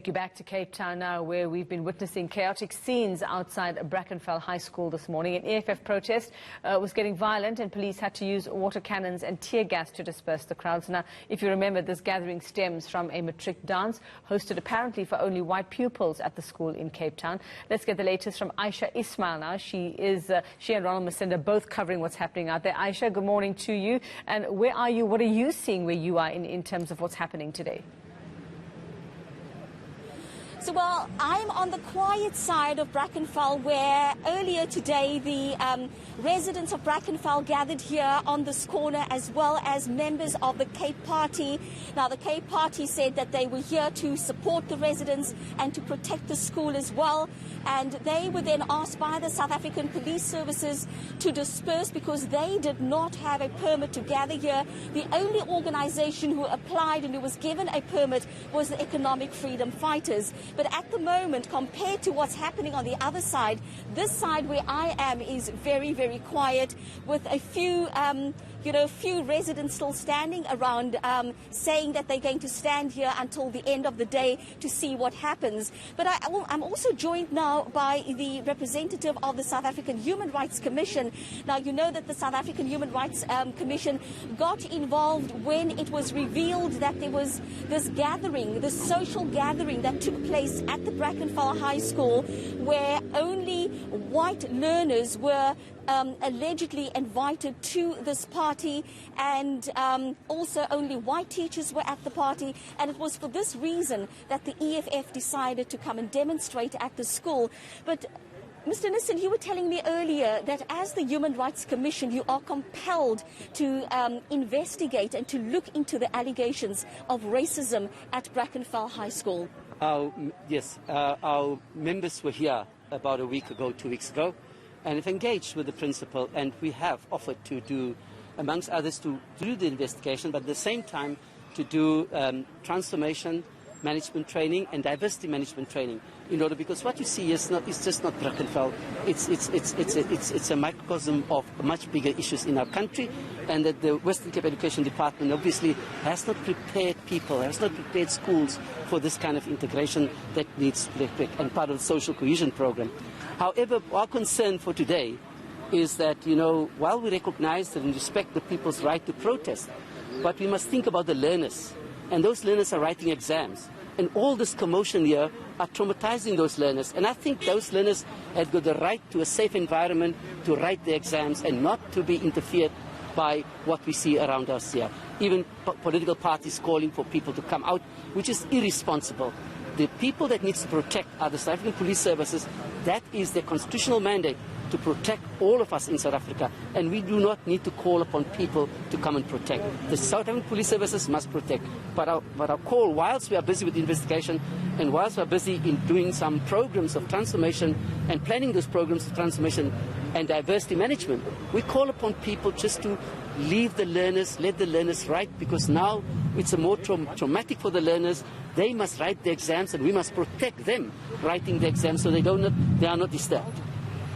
Take you back to Cape Town now, where we've been witnessing chaotic scenes outside Brackenfell High School this morning. An EFF protest was getting violent and police had to use water cannons and tear gas to disperse the crowds. Now, if you remember, this gathering stems from a matric dance hosted apparently for only white pupils at the school in Cape Town. Let's get the latest from Ayesha Ismael now. She and Ronald Masinda both covering what's happening out there. Ayesha, good morning to you. And where are you? What are you seeing where you are in terms of what's happening today? So, well, I'm on the quiet side of Brackenfell, where earlier today the residents of Brackenfell gathered here on this corner, as well as members of the Cape Party. Now, the Cape Party said that they were here to support the residents and to protect the school as well. And they were then asked by the South African Police Services to disperse because they did not have a permit to gather here. The only organisation who applied and who was given a permit was the Economic Freedom Fighters. But at the moment, compared to what's happening on the other side, this side where I am is very, very quiet, with a few few residents still standing around saying that they're going to stand here until the end of the day to see what happens. But I'm also joined now by the representative of the South African Human Rights Commission. Now, you know that the South African Human Rights Commission got involved when it was revealed that there was this gathering, this social gathering that took place at the Brackenfell High School, where only white learners were allegedly invited to this party, and also only white teachers were at the party. And it was for this reason that the EFF decided to come and demonstrate at the school. But Mr. Nissan, you were telling me earlier that as the Human Rights Commission, you are compelled to investigate and to look into the allegations of racism at Brackenfell High School. Yes, our members were here about a week ago, 2 weeks ago, and have engaged with the principal, and we have offered to do, amongst others, to do the investigation, but at the same time to do transformation management training and diversity management training, in order, because what you see is just not Brackenfell. It's a microcosm of much bigger issues in our country, and that the Western Cape Education Department obviously has not prepared people, has not prepared schools for this kind of integration that needs to be and part of the social cohesion program. However, our concern for today is that, while we recognize and respect the people's right to protest, but we must think about the learners. And those learners are writing exams. And all this commotion here are traumatizing those learners. And I think those learners have got the right to a safe environment to write their exams and not to be interfered by what we see around us here. Even political parties calling for people to come out, which is irresponsible. The people that needs to protect are the South African Police Services. That is their constitutional mandate, to protect all of us in South Africa, and we do not need to call upon people to come and protect. The South African Police Services must protect. But our call, whilst we are busy with the investigation and whilst we are busy in doing some programs of transformation and planning those programs of transformation and diversity management, we call upon people just to leave the learners, let the learners write, because now it's a more traumatic for the learners. They must write the exams, and we must protect them writing the exams so they are not disturbed.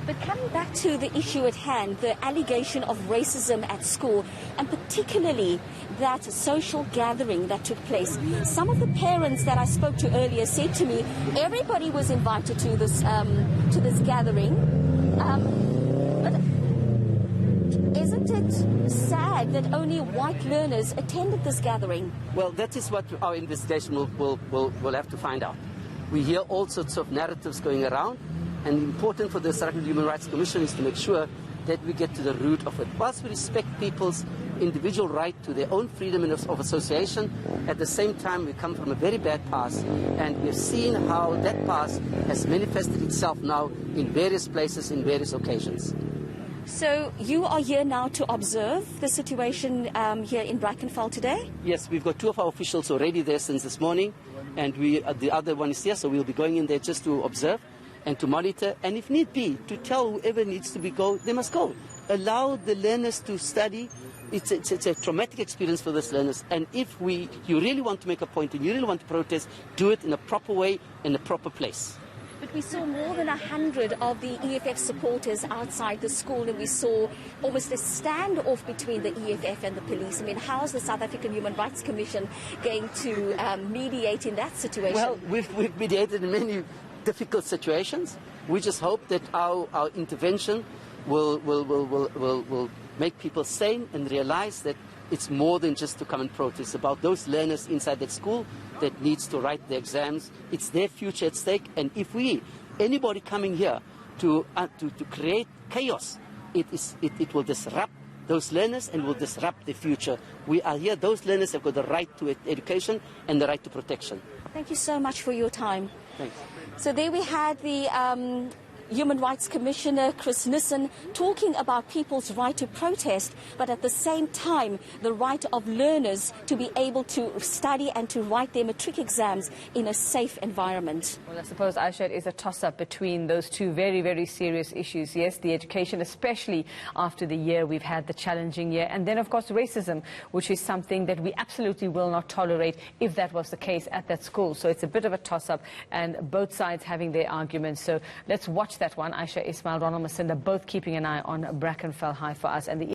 But coming back to the issue at hand, the allegation of racism at school, and particularly that social gathering that took place, some of the parents that I spoke to earlier said to me, everybody was invited to this gathering. But isn't it sad that only white learners attended this gathering? Well, that is what our investigation will have to find out. We hear all sorts of narratives going around. And important for the South African Human Rights Commission is to make sure that we get to the root of it. Whilst we respect people's individual right to their own freedom of association, at the same time we come from a very bad past, and we've seen how that past has manifested itself now in various places, in various occasions. So you are here now to observe the situation here in Brackenfell today? Yes, we've got two of our officials already there since this morning, and the other one is here, so we'll be going in there just to observe and to monitor, and if need be, to tell whoever needs to go, they must go. Allow the learners to study. It's a traumatic experience for those learners, and if you really want to make a point and you really want to protest, do it in a proper way, in a proper place. But we saw more than 100 of the EFF supporters outside the school, and we saw almost a standoff between the EFF and the police. I mean, how is the South African Human Rights Commission going to mediate in that situation? Well, we've mediated in many difficult situations. We just hope that our intervention will make people sane and realize that it's more than just to come and protest. It's about those learners inside that school that needs to write the exams. It's their future at stake. And if anybody coming here to create chaos, it will disrupt those learners and will disrupt their future. We are here. Those learners have got the right to education and the right to protection. Thank you so much for your time. Thanks. So there we had the Human Rights Commissioner Chris Nissan talking about people's right to protest, but at the same time the right of learners to be able to study and to write their matric exams in a safe environment. Well, I suppose, Ayesha, it is a toss-up between those two very, very serious issues. Yes, the education, especially after the year we've had, the challenging year, and then, of course, racism, which is something that we absolutely will not tolerate if that was the case at that school. So it's a bit of a toss-up, and both sides having their arguments. So let's watch that one. Ayesha Ismael, Ronald Masinda, both keeping an eye on Brackenfell High for us. And the